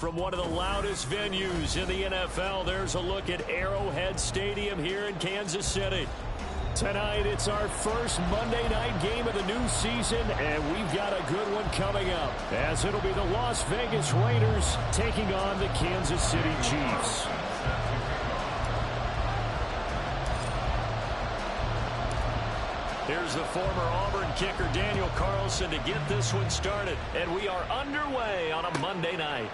from one of the loudest venues in the NFL. There's a look at Arrowhead Stadium here in Kansas City. Tonight, it's our first Monday night game of the new season, and we've got a good one coming up, as it'll be the Las Vegas Raiders taking on the Kansas City Chiefs. Here's the former Auburn kicker, Daniel Carlson, to get this one started. And we are underway on a Monday night.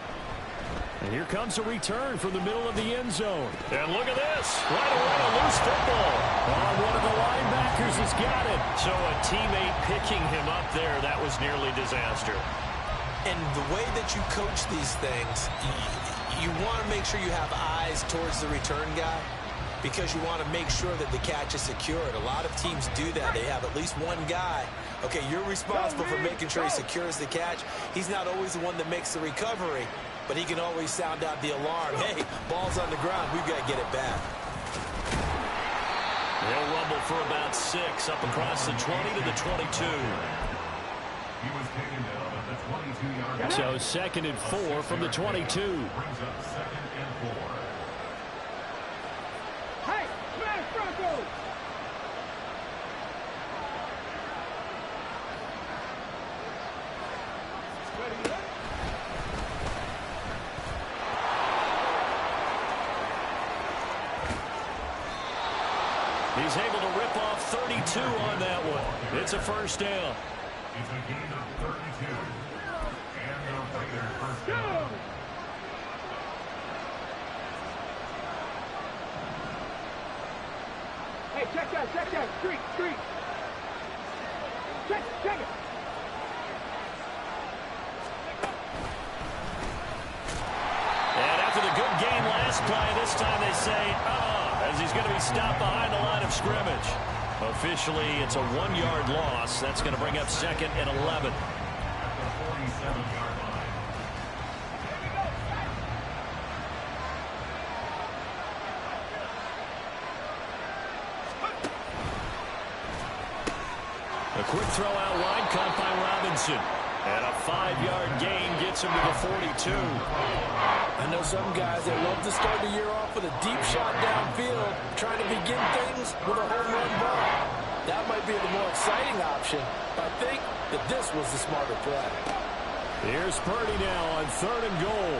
And here comes a return from the middle of the end zone. And look at this. Right away, a loose football. One of the linebackers has got it. So a teammate picking him up there, that was nearly disaster. And the way that you coach these things, you want to make sure you have eyes towards the return guy, because you want to make sure that the catch is secured. A lot of teams do that. They have at least one guy. Okay, you're responsible for making sure he secures the catch. He's not always the one that makes the recovery, but he can always sound out the alarm. Hey, ball's on the ground. We've got to get it back. They'll rumble for about 6 up across the 20 to the 22. He was taken down at the 22-yard line. So 2nd and 4 from the 22. Brings up 2nd and 4. Hey, smash Broncos! He's able to rip off 32 on that one. It's a first down. It's a gain of 32. And the Raiders first down. Hey, check that, street. Check it. And after the good game last play, this time they say, as he's going to be stopped behind the line of scrimmage. Officially, it's a 1-yard loss. That's going to bring up 2nd and 11. At the 47-yard line. A quick throw out wide, caught by Robinson. And a 5-yard gain gets him to the 42. I know some guys that love to start the year off with a deep shot downfield, trying to begin things with a home run ball. That might be the more exciting option, but I think that this was the smarter play. Here's Purdy now on 3rd and goal.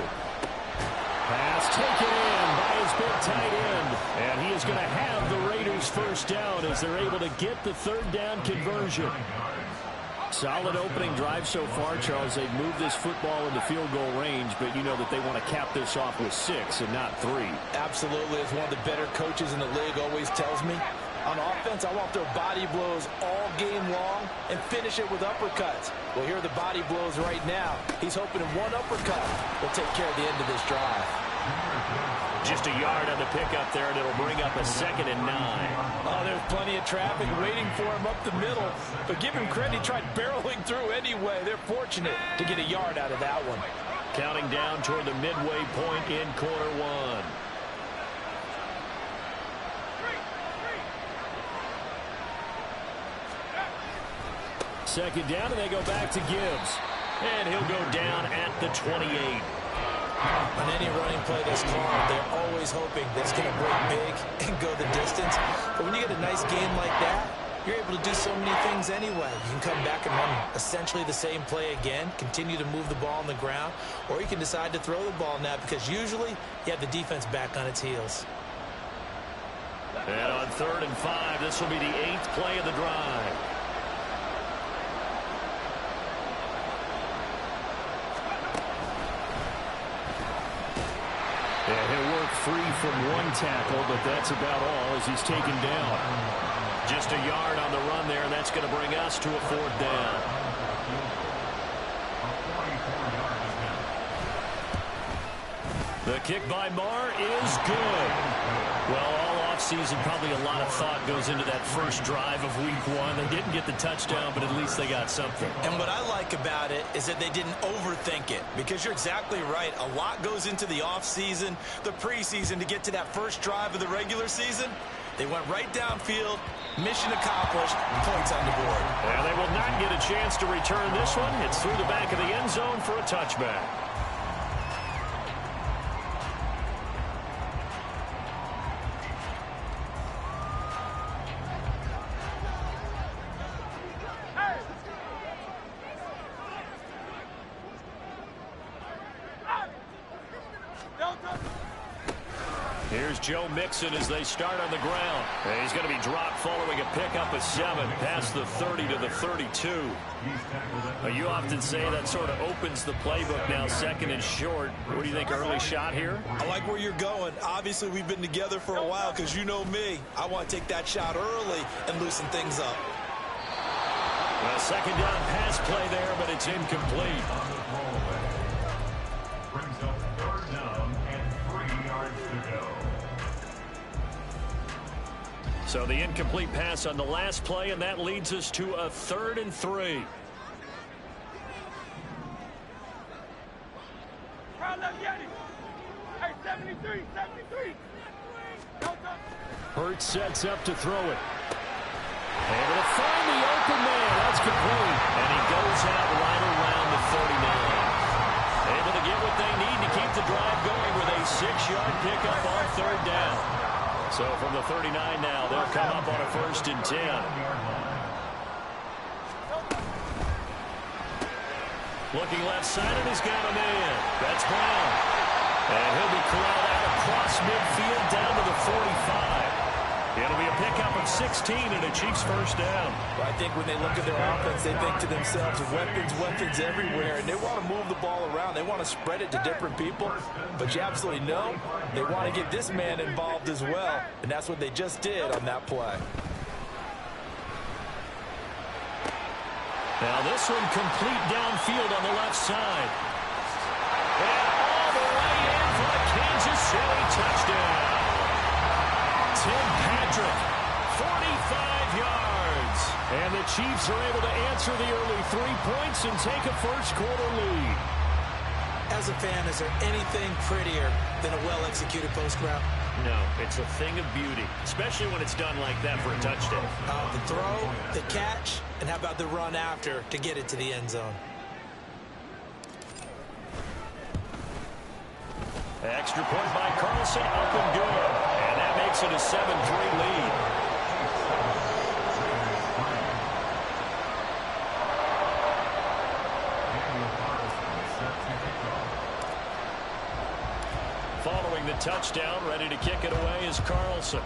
Pass taken in by his big tight end. And he is going to have the Raiders first down as they're able to get the 3rd down conversion. Solid opening drive so far, Charles. They've moved this football into field goal range, but you know that they want to cap this off with 6 and not 3. Absolutely. As one of the better coaches in the league always tells me, on offense, I want their body blows all game long and finish it with uppercuts. Well, here are the body blows right now. He's hoping in one uppercut will take care of the end of this drive. Just a yard on the pickup there, and it'll bring up a 2nd and 9. Oh, there's plenty of traffic waiting for him up the middle. But give him credit, he tried barreling through anyway. They're fortunate to get a yard out of that one. Counting down toward the midway point in quarter 1. Second down, and they go back to Gibbs. And he'll go down at the 28. On any running play that's called, they're always hoping that it's going to break big and go the distance. But when you get a nice game like that, you're able to do so many things anyway. You can come back and run essentially the same play again, continue to move the ball on the ground, or you can decide to throw the ball now because usually you have the defense back on its heels. And on 3rd and 5, this will be the 8th play of the drive. Yeah, he'll work free from one tackle, but that's about all as he's taken down. Just a yard on the run there, and that's going to bring us to a 4th down. The kick by Marr is good. Well, all offseason, probably a lot of thought goes into that first drive of week 1. They didn't get the touchdown, but at least they got something. And what I like about it is that they didn't overthink it, because you're exactly right. A lot goes into the offseason, the preseason, to get to that first drive of the regular season. They went right downfield, mission accomplished, points on the board. And they will not get a chance to return this one. It's through the back of the end zone for a touchback. Here's Joe Mixon as they start on the ground. And he's going to be dropped following a pickup of 7 past the 30 to the 32. You often say that sort of opens the playbook now, second and short. What do you think, early shot here? I like where you're going. Obviously, we've been together for a while because you know me. I want to take that shot early and loosen things up. A second down pass play there, but it's incomplete. Brings up 3rd down and 3 yards to go. So the incomplete pass on the last play, and that leads us to a 3rd and 3. Hey, 73, 73. Hurts sets up to throw it. Able to find the open man. That's complete. And he goes out right around the 39. Able to get what they need to keep the drive going with a 6-yard pickup on 3rd down. So from the 39 now, they'll come up on a 1st and 10. Looking left side, and he's got a man. That's Brown. And he'll be corralled out across midfield down to the 45. It'll be a pickup of 16 and a Chiefs 1st down. Well, I think when they look at their offense, they think to themselves, weapons everywhere, and they want to move the ball around. They want to spread it to different people, but you absolutely know they want to get this man involved as well, and that's what they just did on that play. Now this one complete downfield on the left side. And all the way in for the Kansas City touchdown. Tim Patrick, 45 yards. And the Chiefs are able to answer the early 3 points and take a first-quarter lead. As a fan, is there anything prettier than a well-executed post route? No, it's a thing of beauty, especially when it's done like that for a touchdown. The throw, the catch, and how about the run after to get it to the end zone? Extra point by Carlson, up and good. And that makes it a 7-3 lead. Following the touchdown, ready to kick it away is Carlson.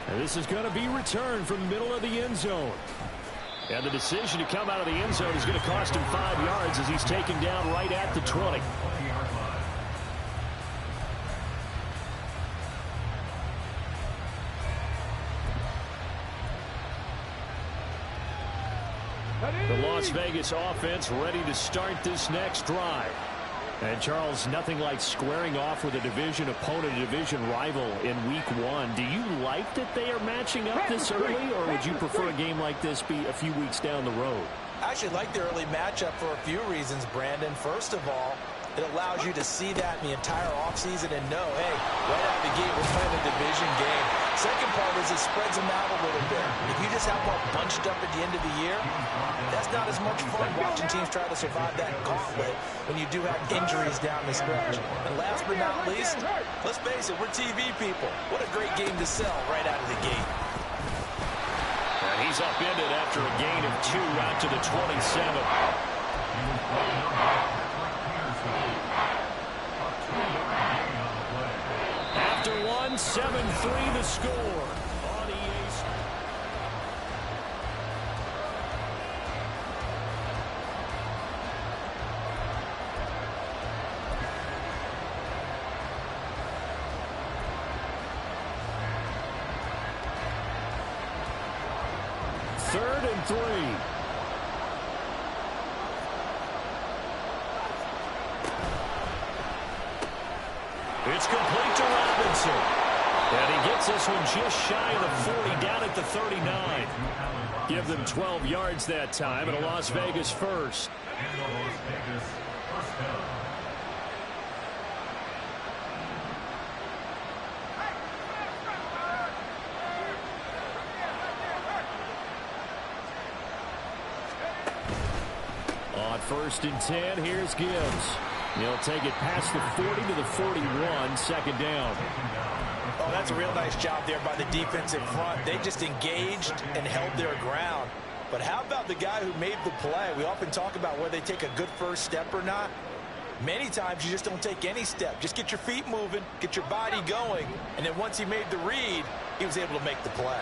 And this is going to be returned from the middle of the end zone. And the decision to come out of the end zone is going to cost him 5 yards as he's taken down right at the 20. The Las Vegas offense ready to start this next drive. And, Charles, nothing like squaring off with a division opponent, a division rival in Week 1. Do you like that they are matching up this early, or would you prefer a game like this be a few weeks down the road? I actually like the early matchup for a few reasons, Brandon. First of all, it allows you to see that in the entire offseason and know, hey, right out of the gate, we're playing a division game. Second part is it spreads them out a little bit. If you just have more bunched up at the end of the year, that's not as much fun watching teams try to survive that gauntlet when you do have injuries down the stretch. And last but not least, let's face it, we're TV people. What a great game to sell right out of the gate. And he's upended after a gain of 2 out to the 27. After 1, 7-3 the score on EA. Third and 3. It's complete to Robinson. And he gets this one just shy of the 40, down at the 39. Give them 12 yards that time, and a Las Vegas first. On 1st and 10, here's Gibbs. He'll take it past the 40 to the 41, second down. Oh, that's a real nice job there by the defensive front. They just engaged and held their ground. But how about the guy who made the play? We often talk about whether they take a good first step or not. Many times you just don't take any step. Just get your feet moving, get your body going, and then once he made the read, he was able to make the play.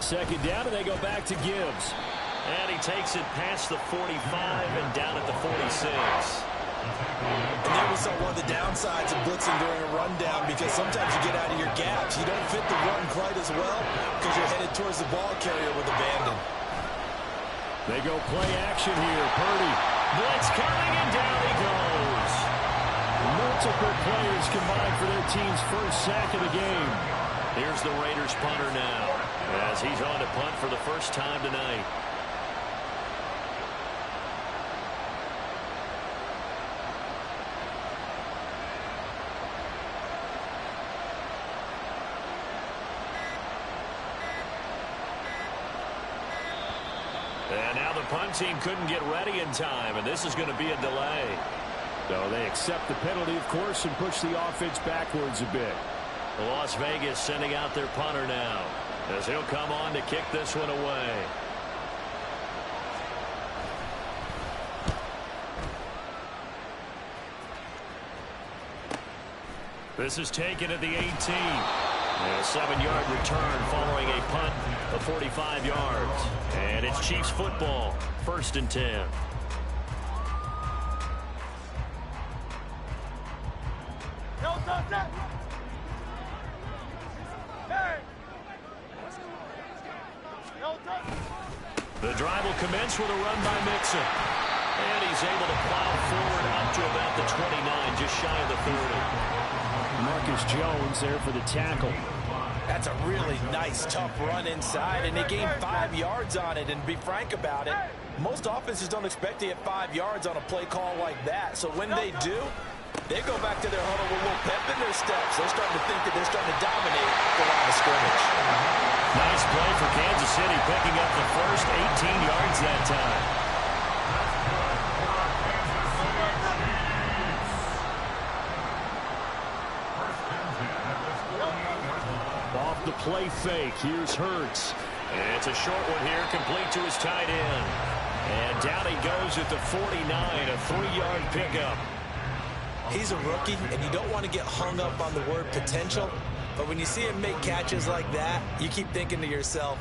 Second down, and they go back to Gibbs. And he takes it past the 45 and down at the 46. And there we saw one of the downsides of blitzing during a rundown, because sometimes you get out of your gaps. You don't fit the run quite as well because you're headed towards the ball carrier with abandon. They go play action here. Purdy. Blitz coming, and down he goes. Multiple players combined for their team's first sack of the game. Here's the Raiders punter now, as he's on to punt for the first time tonight. And now the punt team couldn't get ready in time, and this is going to be a delay. So they accept the penalty, of course, and push the offense backwards a bit. Las Vegas sending out their punter now, as he'll come on to kick this one away. This is taken at the 18. And a 7-yard return following a punt of 45 yards. And it's Chiefs football, 1st and 10. The drive will commence with a run by Mixon. And he's able to plow forward up to about the 29, just shy of the 30. Marcus Jones there for the tackle. That's a really nice, tough run inside, and they gained 5 yards on it. And to be frank about it, most offenses don't expect to get 5 yards on a play call like that. So when they do, they go back to their huddle with a little pep in their steps. They're starting to think that they're starting to dominate the line of scrimmage. Nice play for Kansas City, picking up the first 18 yards that time. Off the play fake, here's Hurts. And it's a short one here, complete to his tight end. And down he goes at the 49, a 3-yard pickup. He's a rookie, and you don't want to get hung up on the word potential. But when you see him make catches like that, you keep thinking to yourself,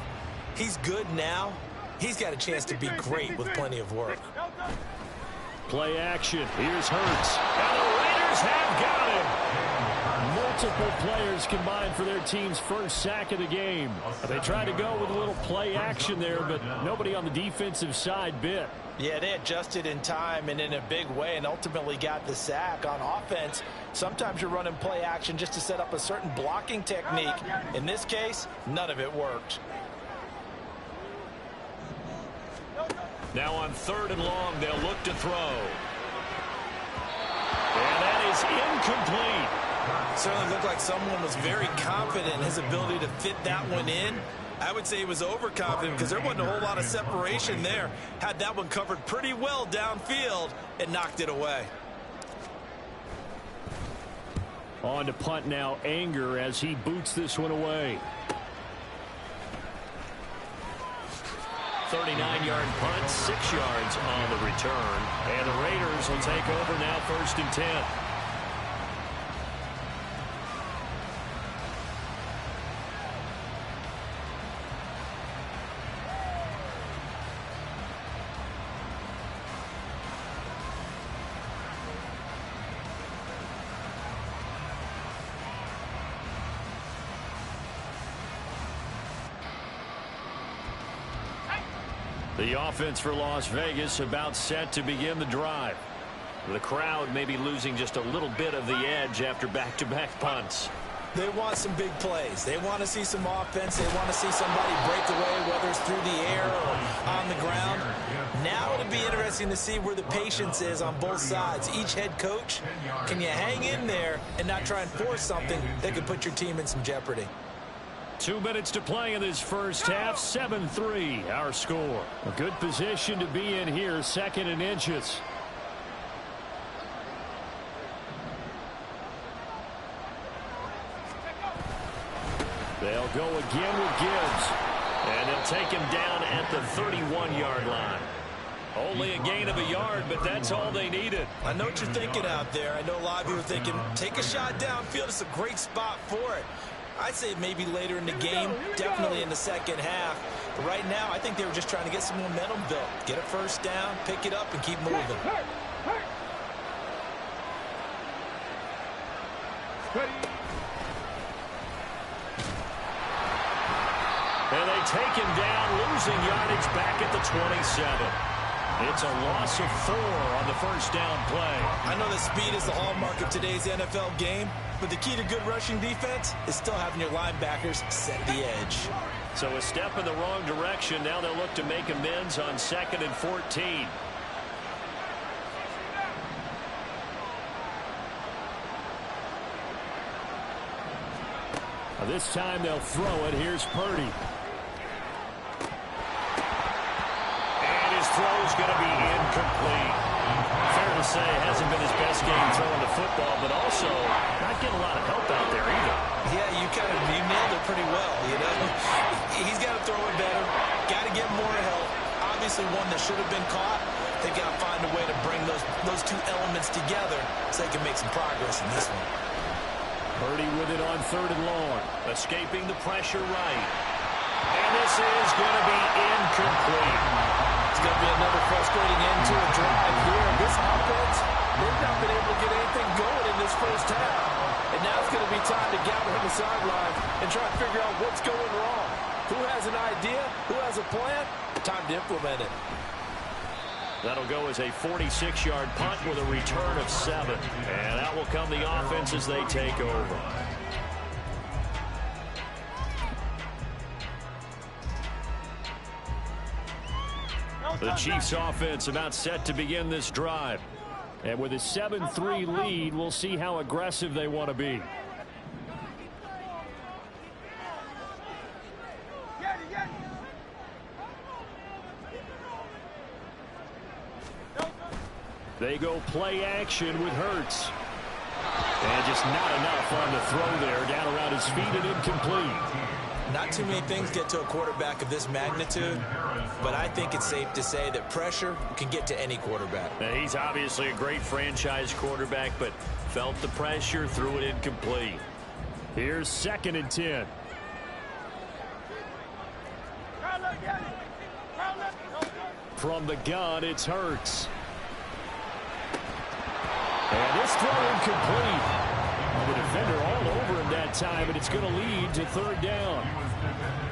he's good now. He's got a chance to be great with plenty of work. Play action. Here's Hurts. And the Raiders have got him. Multiple players combined for their team's first sack of the game. They tried to go with a little play action there, but nobody on the defensive side bit. Yeah, they adjusted in time and in a big way and ultimately got the sack. On offense, sometimes you're running play action just to set up a certain blocking technique. In this case, none of it worked. Now on 3rd and long, they'll look to throw. And that is incomplete. Certainly looked like someone was very confident in his ability to fit that one in. I would say he was overconfident because there wasn't a whole lot of separation there. Had that one covered pretty well downfield and knocked it away. On to punt now, Anger, as he boots this one away. 39-yard punt, 6 yards on the return. And the Raiders will take over now, 1st and 10. The offense for Las Vegas about set to begin the drive. The crowd may be losing just a little bit of the edge after back-to-back punts. They want some big plays. They want to see some offense. They want to see somebody break away, whether it's through the air or on the ground. Now it'll be interesting to see where the patience is on both sides. Each head coach, can you hang in there and not try and force something that could put your team in some jeopardy? 2 minutes to play in this first half. 7-3 our score. A good position to be in here, 2nd and inches. go again with Gibbs. And they'll take him down at the 31-yard line. Only a gain of a yard, but that's all they needed. I know what you're thinking out there. I know a lot of you are thinking, take a shot downfield. It's a great spot for it. I'd say maybe later in the game, definitely in the second half. But right now, I think they were just trying to get some momentum built. Get a first down, pick it up, and keep moving. And they take him down, losing yardage back at the 27. It's a loss of 4 on the first down play. I know that speed is the hallmark of today's NFL game, but the key to good rushing defense is still having your linebackers set the edge. So a step in the wrong direction. Now they'll look to make amends on 2nd and 14. This time they'll throw it. Here's Purdy. And his throw's going to be incomplete. Fair to say, it hasn't been his best game throwing the football, but also not getting a lot of help out there either. Yeah, you nailed it pretty well, you know. He's got to throw it better. Got to get more help. Obviously one that should have been caught. They've got to find a way to bring those two elements together so they can make some progress in this one. Purdy with it on 3rd and long. Escaping the pressure right. And this is going to be incomplete. It's going to be another frustrating end to a drive here. This offense, they've not been able to get anything going in this first half. And now it's going to be time to gather on the sidelines and try to figure out what's going wrong. Who has an idea? Who has a plan? Time to implement it. That'll go as a 46-yard punt with a return of 7. And out will come the offense as they take over. The Chiefs offense about set to begin this drive. And with a 7-3 lead, we'll see how aggressive they want to be. They go play action with Hurts. And just not enough on the throw there. Down around his feet and incomplete. Not too many things get to a quarterback of this magnitude, but I think it's safe to say that pressure can get to any quarterback. Now, he's obviously a great franchise quarterback, but felt the pressure, threw it incomplete. Here's 2nd and 10. From the gun, it's Hurts. And this throw incomplete. The defender all over him that time, and it's going to lead to 3rd down.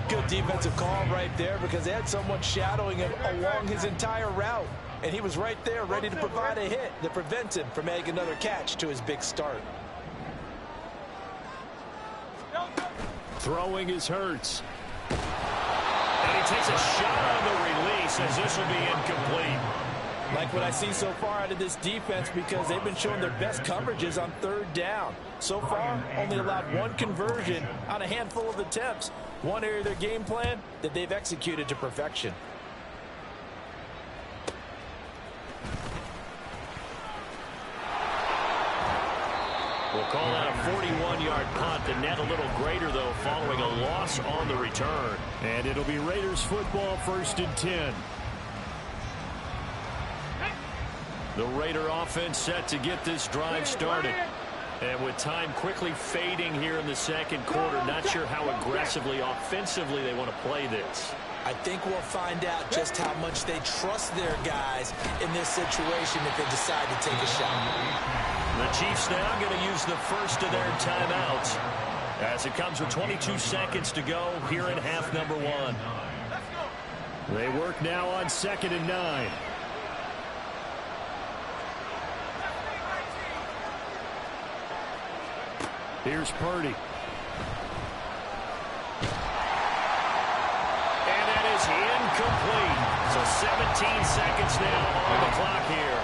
Good defensive call right there because they had someone shadowing him along his entire route. And he was right there ready to provide a hit that prevents him from adding another catch to his big start. Throwing is Hurts. And he takes a shot on the release as this will be incomplete. Like what I see so far out of this defense because they've been showing their best coverages on 3rd down. So far, only allowed 1 conversion on a handful of attempts. One area of their game plan that they've executed to perfection. We'll call that a 41-yard punt. The net a little greater, though, following a loss on the return. And it'll be Raiders football, 1st and 10. The Raider offense set to get this drive started. And with time quickly fading here in the 2nd quarter, not sure how aggressively, offensively they want to play this. I think we'll find out just how much they trust their guys in this situation if they decide to take a shot. The Chiefs now going to use the first of their timeouts as it comes with 22 seconds to go here in half number 1. They work now on 2nd and 9. Here's Purdy. And that is incomplete. So 17 seconds now on the clock here.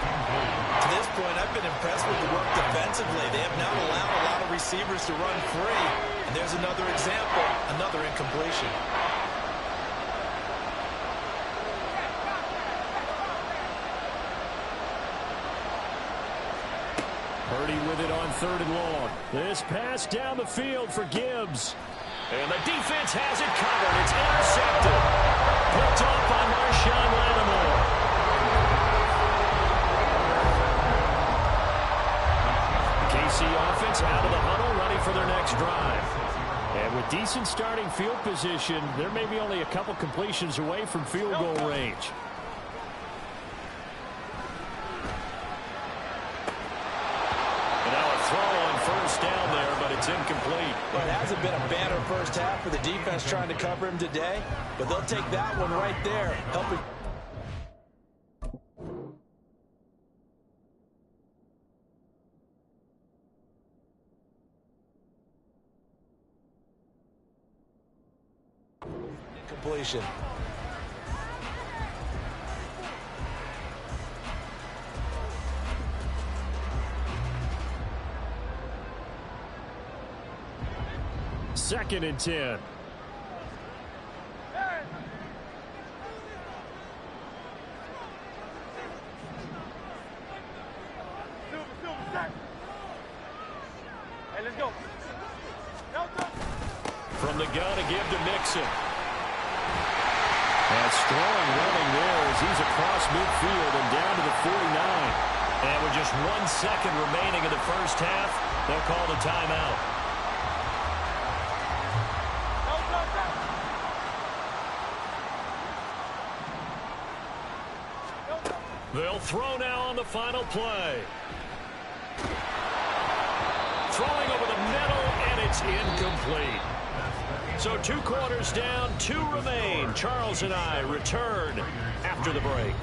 To this point, I've been impressed with the work defensively. They have not allowed a lot of receivers to run free. And there's another example, another incompletion. Purdy with it on 3rd and long. This pass down the field for Gibbs. And the defense has it covered. It's intercepted. Picked off by Marshawn Lattimore. KC offense out of the huddle, ready for their next drive. And with decent starting field position, there may be only a couple completions away from field goal range. And now a throw on first down there, but it's incomplete. Well, it hasn't been a banner first half for the defense trying to cover him today, but they'll take that one right there, helping. Completion. Second and 10. Hey, let's go. From the gun to give to Mixon. And strong running there as he's across midfield and down to the 49. And with just 1 second remaining in the first half, they'll call the timeout. They'll throw now on the final play. Throwing over the middle, and it's incomplete. So 2 quarters down, 2 remain. Charles and I return after the break.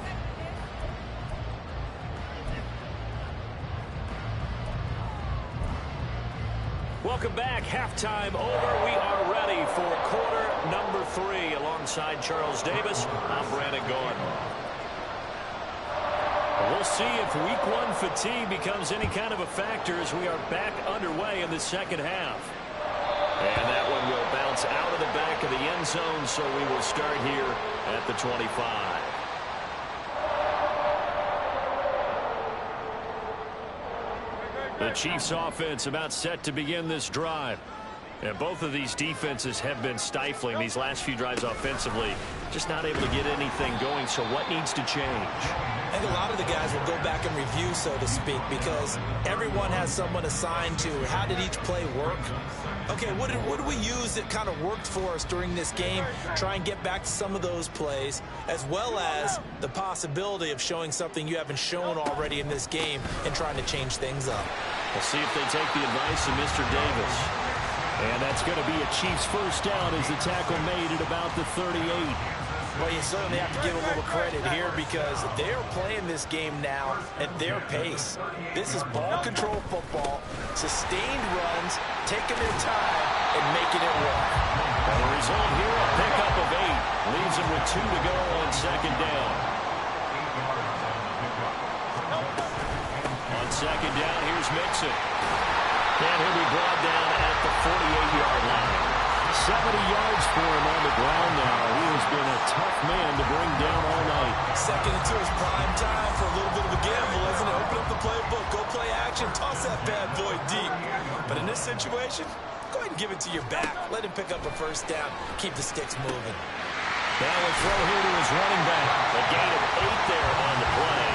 Welcome back. Halftime over. We are ready for quarter number 3. Alongside Charles Davis, I'm Brandon Gordon. We'll see if week 1 fatigue becomes any kind of a factor as we are back underway in the second half. And that one will bounce out of the back of the end zone, so we will start here at the 25. The Chiefs offense about set to begin this drive. And both of these defenses have been stifling these last few drives offensively. Just not able to get anything going, so what needs to change? I think a lot of the guys will go back and review, so to speak, because everyone has someone assigned to how did each play work. Okay, what did we use that kind of worked for us during this game? Try and get back to some of those plays, as well as the possibility of showing something you haven't shown already in this game and trying to change things up. We'll see if they take the advice of Mr. Davis. And that's going to be a Chiefs first down as the tackle made at about the 38. Well, you certainly have to give a little credit here because they're playing this game now at their pace. This is ball control football, sustained runs, taking their time, and making it work. And the result here, a pickup of 8. Leaves them with 2 to go on second down. On second down, here's Mixon. And he'll be brought down at the 48-yard line. 70 yards for him on the ground now. He has been a tough man to bring down all night. Second and 2 is prime time for a little bit of a gamble, isn't it? Open up the playbook, go play action, toss that bad boy deep. But in this situation, go ahead and give it to your back. Let him pick up a first down. Keep the sticks moving. Now a throw here to his running back. A gain of 8 there on the play.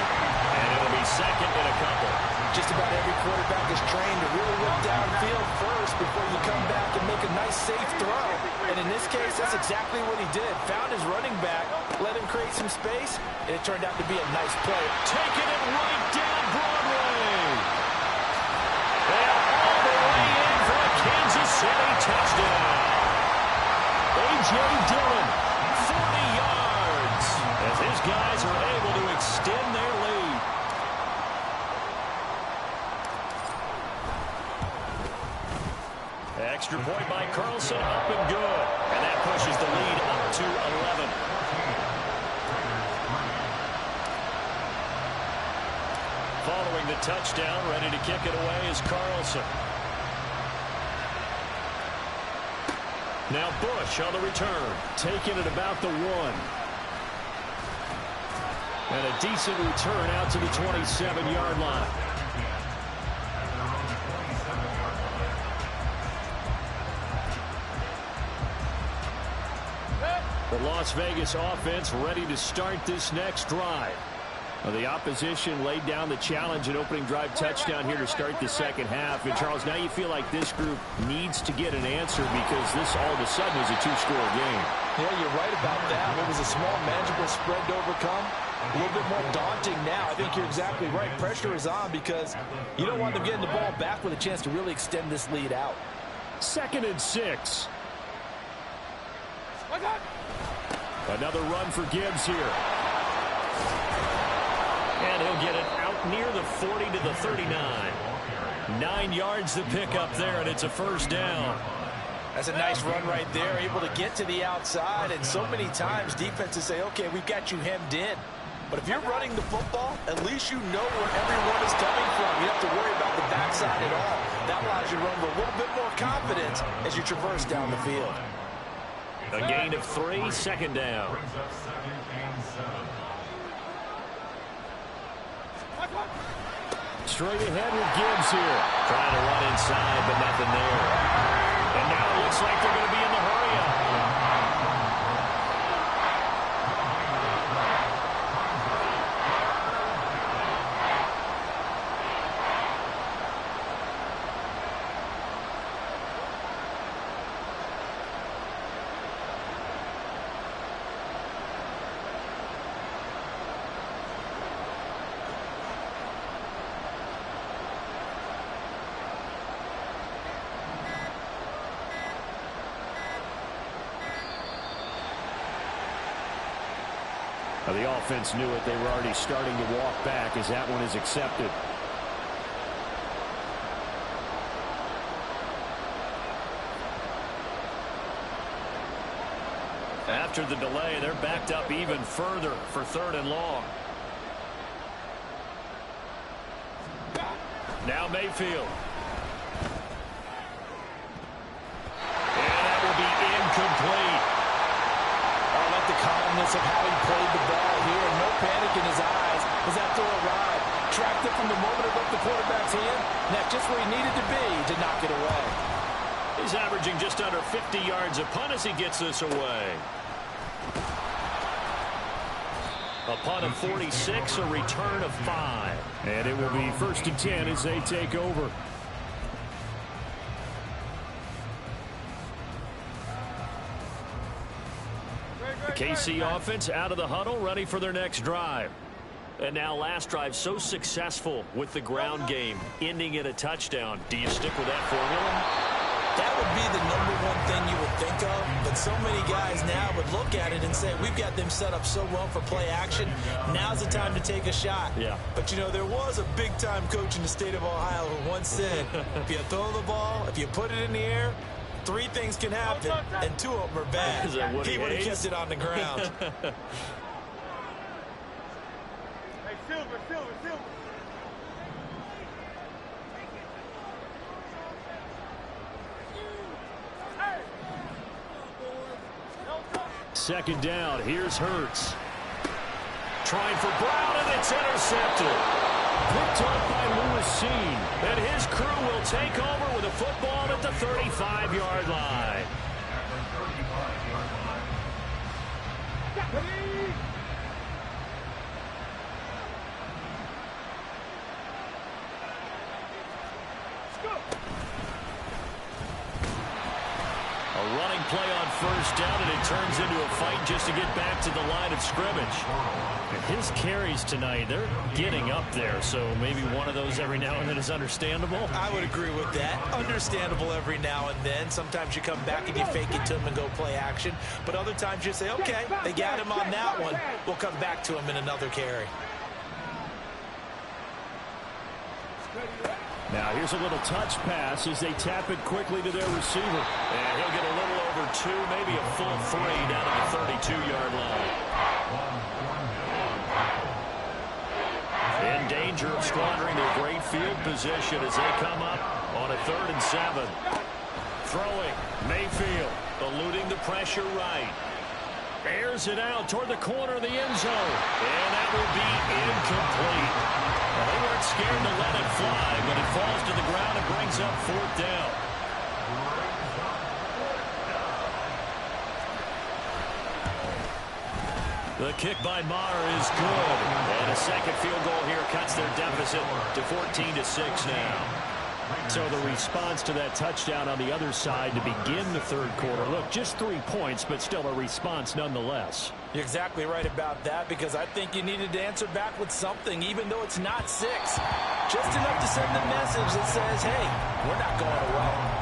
And it'll be second and a couple. Just about every quarterback is trained to really look downfield first before you come back and make a nice, safe throw. And in this case, that's exactly what he did. Found his running back, let him create some space, and it turned out to be a nice play. Taking it right down Broadway. And all the way in for a Kansas City touchdown. A.J. Dillon, 40 yards, as his guys are able to extend their lead. Extra point by Carlson, up and good. And that pushes the lead up to 11. Following the touchdown, ready to kick it away is Carlson. Now Bush on the return, taking it about the 1. And a decent return out to the 27-yard line. Las Vegas offense ready to start this next drive. Well, the opposition laid down the challenge and opening drive touchdown here to start the second half. And, Charles, now you feel like this group needs to get an answer because this all of a sudden is a two-score game. Yeah, you're right about that. It was a small, manageable spread to overcome. A little bit more daunting now. I think you're exactly right. Pressure is on because you don't want them getting the ball back with a chance to really extend this lead out. 2nd and 6. Another run for Gibbs here. And he'll get it out near the 40 to the 39. 9 yards to pick up there, and it's a first down. That's a nice run right there, able to get to the outside. And so many times defenses say, okay, we've got you hemmed in. But if you're running the football, at least you know where everyone is coming from. You don't have to worry about the backside at all. That allows you to run with a little bit more confidence as you traverse down the field. A gain of 3, second down. Straight ahead with Gibbs here. Trying to run inside, but nothing there. And now it looks like they're going to be in the hurry-up. The offense knew it. They were already starting to walk back as that one is accepted. After the delay, they're backed up even further for 3rd and long. Now Mayfield. And that will be incomplete. The calmness of how he played the ball here. No panic in his eyes as that throw arrived. Tracked it from the moment it left the quarterback's hand. And that's just where he needed to be to knock it away. He's averaging just under 50 yards a punt as he gets this away. A punt of 46, a return of 5. And it will be 1st and 10 as they take over. KC offense out of the huddle, ready for their next drive. And now last drive so successful with the ground game, ending in a touchdown. Do you stick with that formula? That would be the #1 thing you would think of, but so many guys now would look at it and say, we've got them set up so well for play action. Now's the time to take a shot. Yeah. But, you know, there was a big-time coach in the state of Ohio who once said, if you throw the ball, if you put it in the air, 3 things can happen, and 2 of them are bad. He would have kept it on the ground. Hey, Silver. Second down. Here's Hurts. Trying for Brown, and it's intercepted. Picked up by Lewis Seen. And his crew will take over with a football at the 35-yard line. A running play on first down, and it turns into a fight just to get back to the line of scrimmage. His carries tonight, they're getting up there, so maybe one of those every now and then is understandable. I would agree with that. Understandable every now and then. Sometimes you come back and you fake it to him and go play action. But other times you say, okay, they got him on that one. We'll come back to him in another carry. Now here's a little touch pass as they tap it quickly to their receiver. And he'll get a little over 2, maybe a full 3 down at the 32-yard line. In danger of squandering their great field position as they come up on a 3rd and 7. Throwing, Mayfield, eluding the pressure right. Airs it out toward the corner of the end zone. And that will be incomplete. Well, they weren't scared to let it fly, but it falls to the ground and brings up 4th down. The kick by Maher is good. And a second field goal here cuts their deficit to 14-6 now. So the response to that touchdown on the other side to begin the third quarter. Look, just 3 points, but still a response nonetheless. You're exactly right about that, because I think you needed to answer back with something, even though it's not 6. Just enough to send the message that says, hey, we're not going away.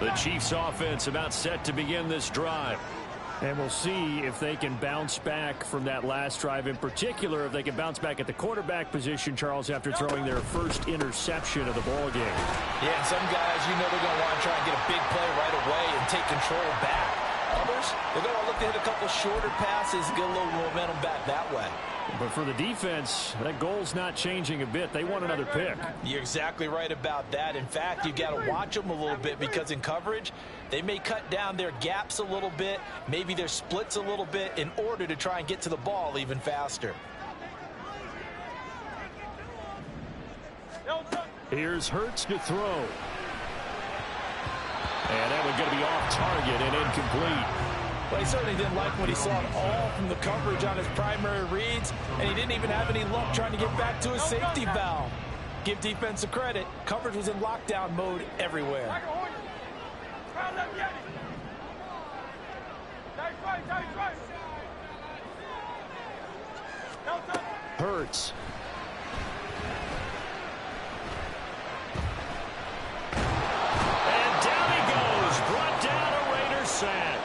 The Chiefs offense about set to begin this drive. And we'll see if they can bounce back from that last drive, in particular if they can bounce back at the quarterback position, Charles, after throwing their first interception of the ball game. Yeah, and some guys, you know, they're going to want to try and get a big play right away and take control back. Others, they're going to look to hit a couple shorter passes, get a little momentum back that way. But for the defense, that goal's not changing a bit. They want another pick. You're exactly right about that. In fact, you've got to watch them a little bit, because in coverage, they may cut down their gaps a little bit, maybe their splits a little bit, in order to try and get to the ball even faster. Here's Hurts to throw. And that one's going to be off target and incomplete. Well, he certainly didn't like what he saw at all from the coverage on his primary reads, and he didn't even have any luck trying to get back to his safety valve. Give defense a credit. Coverage was in lockdown mode everywhere. Hurts. And down he goes. Brought down a Raider sack.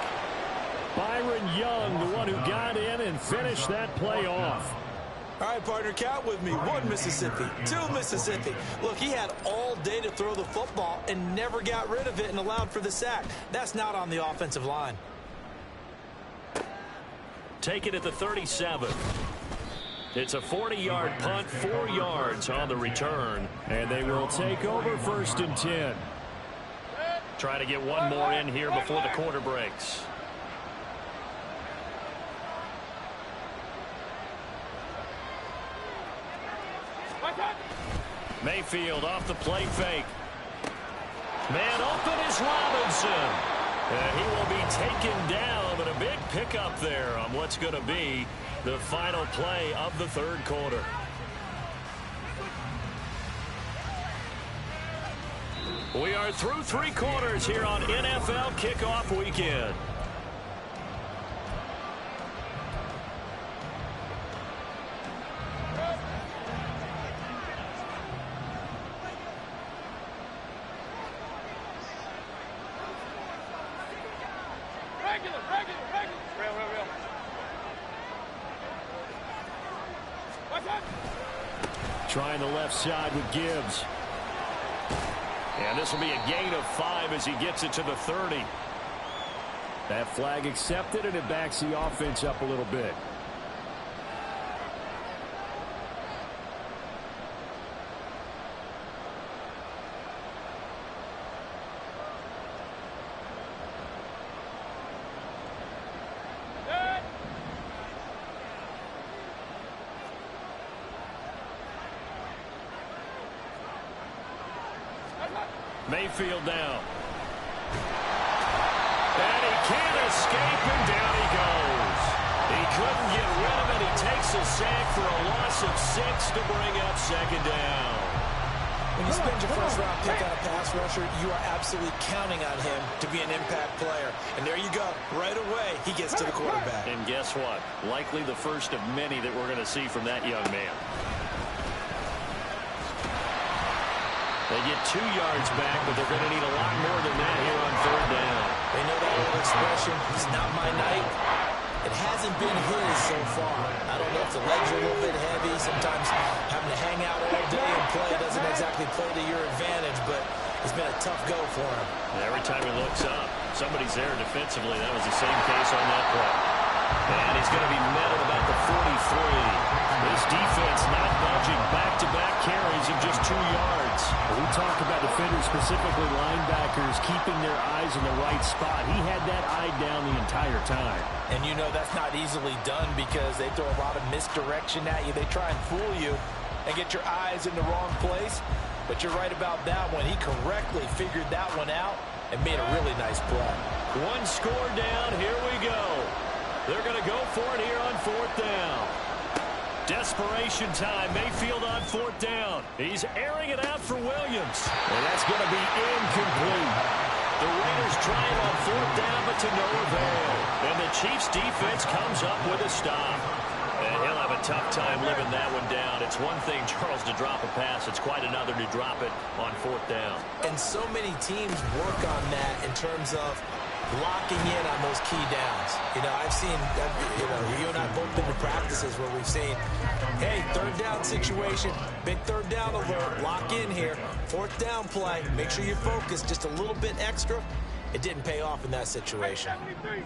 Byron Young, the one who got in and finished that play off. All right, partner, count with me. 1 Mississippi, 2 Mississippi. Look, he had all day to throw the football and never got rid of it and allowed for the sack. That's not on the offensive line. Take it at the 37. It's a 40-yard punt, 4 yards on the return. And they will take over 1st and 10. Try to get one more in here before the quarter breaks. Mayfield off the play fake. Man open is Robinson. And he will be taken down, but a big pickup there on what's going to be the final play of the third quarter. We are through 3 quarters here on NFL Kickoff Weekend. Trying the left side with Gibbs. And this will be a gain of 5 as he gets it to the 30. That flag accepted, and it backs the offense up a little bit. Mayfield down. And he can't escape, and down he goes. He couldn't get rid of it. He takes a sack for a loss of 6 to bring up 2nd down. When you spend your first-round pick on a pass rusher, you are absolutely counting on him to be an impact player. And there you go. Right away, he gets to the quarterback. And guess what? Likely the first of many that we're going to see from that young man. They get 2 yards back, but they're going to need a lot more than that here on 3rd down. They know that old expression, it's not my night. It hasn't been his so far. I don't know if the legs are a little bit heavy. Sometimes having to hang out all day and play doesn't exactly play to your advantage, but it's been a tough go for him. Every time he looks up, somebody's there defensively. That was the same case on that play. And he's going to be met at about the 43. This defense not budging. Back-to-back carries of just 2 yards. We talk about defenders, specifically linebackers, keeping their eyes in the right spot. He had that eye down the entire time. And you know that's not easily done because they throw a lot of misdirection at you. They try and fool you and get your eyes in the wrong place. But you're right about that one. He correctly figured that one out and made a really nice play. One score down. Here we go. They're going to go for it here on fourth down. Desperation time. Mayfield on fourth down. He's airing it out for Williams. And that's going to be incomplete. The Raiders trying on fourth down, but to no avail. And the Chiefs defense comes up with a stop. And he'll have a tough time living that one down. It's one thing, Charles, to drop a pass. It's quite another to drop it on fourth down. And so many teams work on that in terms of locking in on those key downs. You know, I've seen, you and I both been to practices where we've seen, hey, third down situation, big third down alert, lock in here, fourth down play, make sure you're focused just a little bit extra. It didn't pay off in that situation. 73.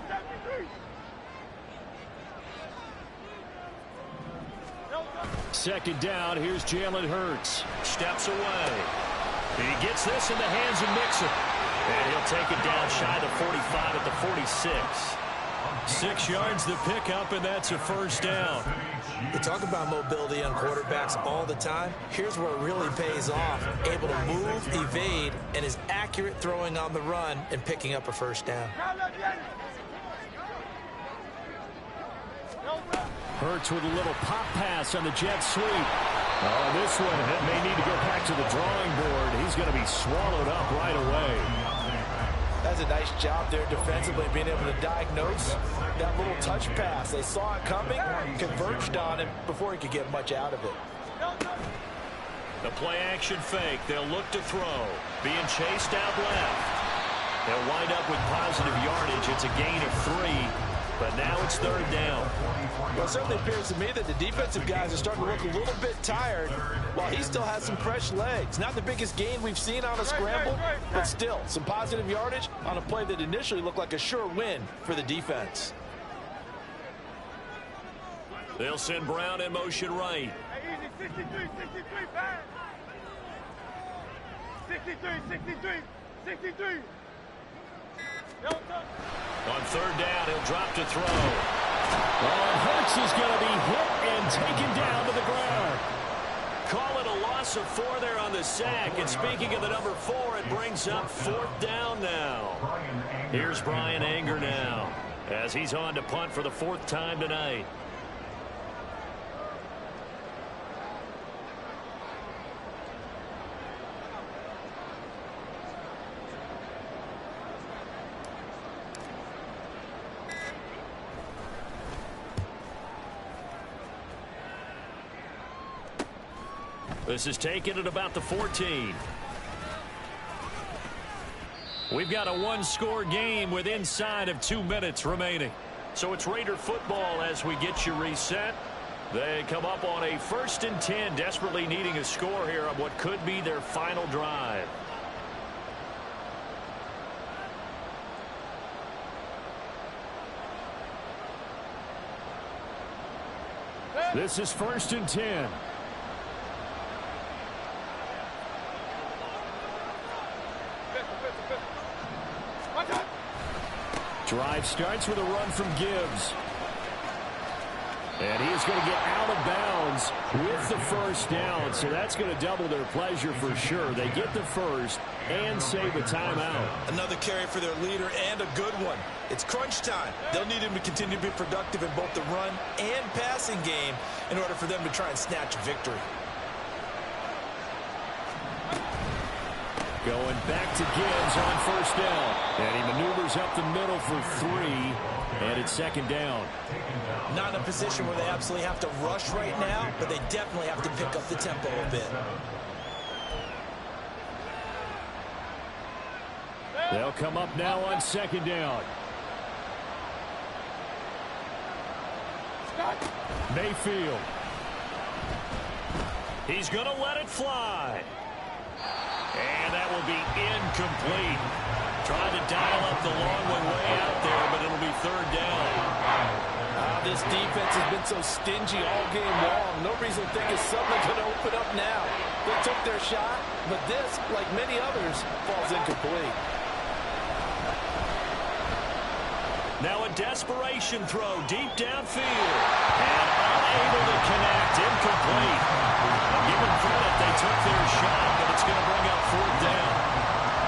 Second down, here's Jalen Hurts. Steps away. He gets this in the hands of Mixon. And he'll take it down shy of the 45 at the 46. 6 yards the pickup, and that's a first down. You talk about mobility on quarterbacks all the time. Here's where it really pays off. Able to move, evade, and is accurate throwing on the run and picking up a first down. Hurts with a little pop pass on the jet sweep. Oh, this one may need to go back to the drawing board. He's going to be swallowed up right away. That's a nice job there defensively, being able to diagnose that little touch pass. They saw it coming, converged on him before he could get much out of it. The play-action fake. They'll look to throw. Being chased out left. They'll wind up with positive yardage. It's a gain of 3. But now it's third down. Well, it certainly appears to me that the defensive guys are starting to look a little bit tired while he still has some fresh legs. Not the biggest gain we've seen on a scramble, but still some positive yardage on a play that initially looked like a sure win for the defense. They'll send Brown in motion right. Hey, easy, 63, pass. 63. On third down, he'll drop to throw. Oh, Hurts is going to be hit and taken down to the ground. Call it a loss of 4 there on the sack. And speaking of the number 4, it brings up fourth down now. Here's Brian Anger now as he's on to punt for the 4th time tonight. This is taken at about the 14. We've got a one-score game with inside of 2 minutes remaining. So it's Raider football as we get you reset. They come up on a 1st and 10, desperately needing a score here on what could be their final drive. This is 1st and 10. Drive starts with a run from Gibbs. And he is going to get out of bounds with the first down. So that's going to double their pleasure for sure. They get the first and save a timeout. Another carry for their leader and a good one. It's crunch time. They'll need him to continue to be productive in both the run and passing game in order for them to try and snatch a victory. Going back to Gibbs on first down. And he maneuvers up the middle for 3. And it's 2nd down. Not in a position where they absolutely have to rush right now, but they definitely have to pick up the tempo a bit. They'll come up now on 2nd down. Mayfield. He's going to let it fly. And that will be incomplete. Trying to dial up the long one way out there, but it'll be 3rd down. This defense has been so stingy all game long. No reason to think it's suddenly going to open up now. They took their shot, but this, like many others, falls incomplete. Now a desperation throw deep downfield. And unable to connect. Incomplete. Give them credit, they took their shot, but it's That's going to bring up fourth down.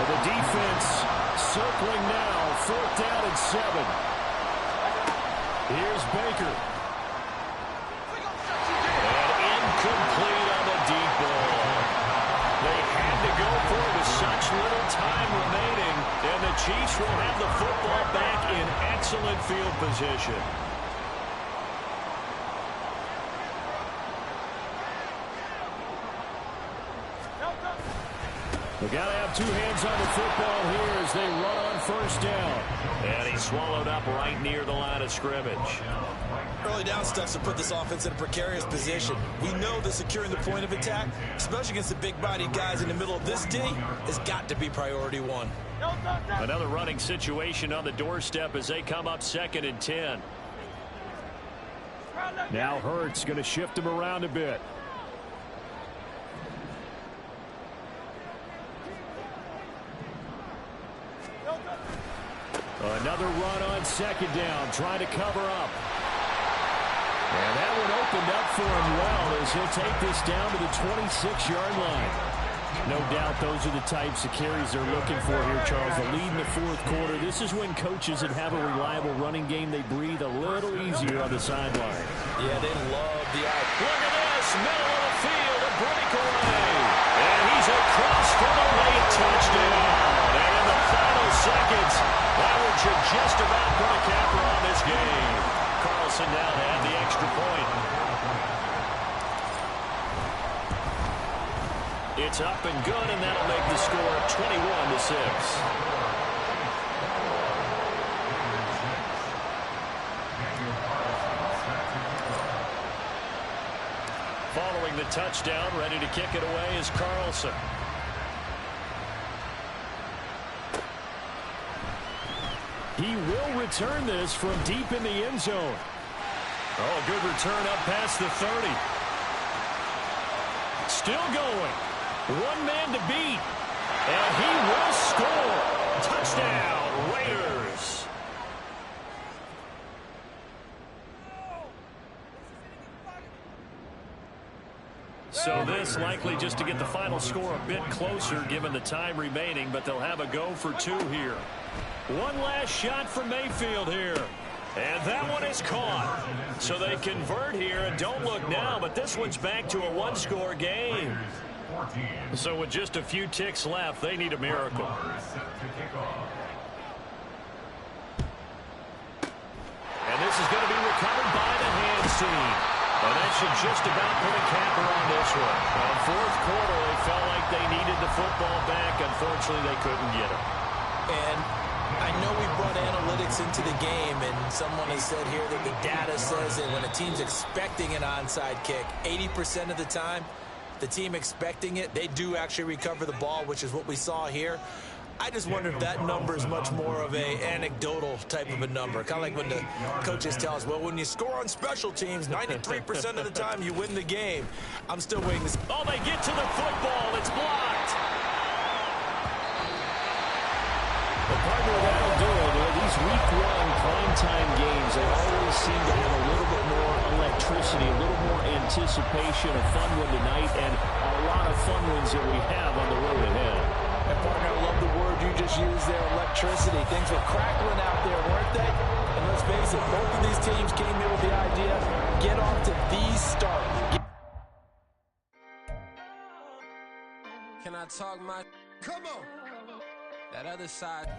Well, the defense circling now, fourth down and 7. Here's Baker. And incomplete on the deep ball. They had to go for it with such little time remaining, and the Chiefs will have the football back in excellent field position. They got to have two hands on the football here as they run on first down. And he's swallowed up right near the line of scrimmage. Early down stuff to put this offense in a precarious position. We know that securing the point of attack, especially against the big-bodied guys in the middle of this D, has got to be priority one. Another running situation on the doorstep as they come up 2nd and 10. Now Hurts going to shift him around a bit. Another run on 2nd down, trying to cover up. And that one opened up for him well as he'll take this down to the 26-yard line. No doubt those are the types of carries they're looking for here, Charles. The lead in the fourth quarter. This is when coaches that have a reliable running game, they breathe a little easier on the sideline. Yeah, they love the eye. Look at this, middle of the field, a breakaway. And he's across for the late touchdown. And in the final seconds, that one should just about put a capper on this game. Carlson now to add the extra point. It's up and good, and that'll make the score 21-6. Following the touchdown, ready to kick it away is Carlson. He will return this from deep in the end zone. Oh, a good return up past the 30. Still going. One man to beat. And he will score. Touchdown, Raiders. So this likely just to get the final score a bit closer given the time remaining, but they'll have a go for 2 here. One last shot from Mayfield here. And that one is caught. So they convert here, and don't look now, but this one's back to a one-score game. So with just a few ticks left, they need a miracle. And this is going to be recovered by the hands team. And that should just about put a capper on this one. Well, fourth quarter, they felt like they needed the football back. Unfortunately, they couldn't get it. And I know we brought analytics into the game, and someone has said here that the data says that when a team's expecting an onside kick, 80% of the time, the team expecting it, they do actually recover the ball, which is what we saw here. I just wonder if that number is much more of a anecdotal type of a number. Kind of like when the coaches tell us, well, when you score on special teams, 93% of the time you win the game. I'm still waiting to see. Oh, they get to the football. It's blocked. The partner, that'll do it. These week one primetime games, they always seem to have a little bit more electricity, a little more anticipation, a fun one tonight, and a lot of fun ones that we have on the road ahead. And partner, I love the word you just used there, electricity. Things were crackling out there, weren't they? And let's face it, both of these teams came here with the idea, get off to these start. Can I talk my... Come on! That other side...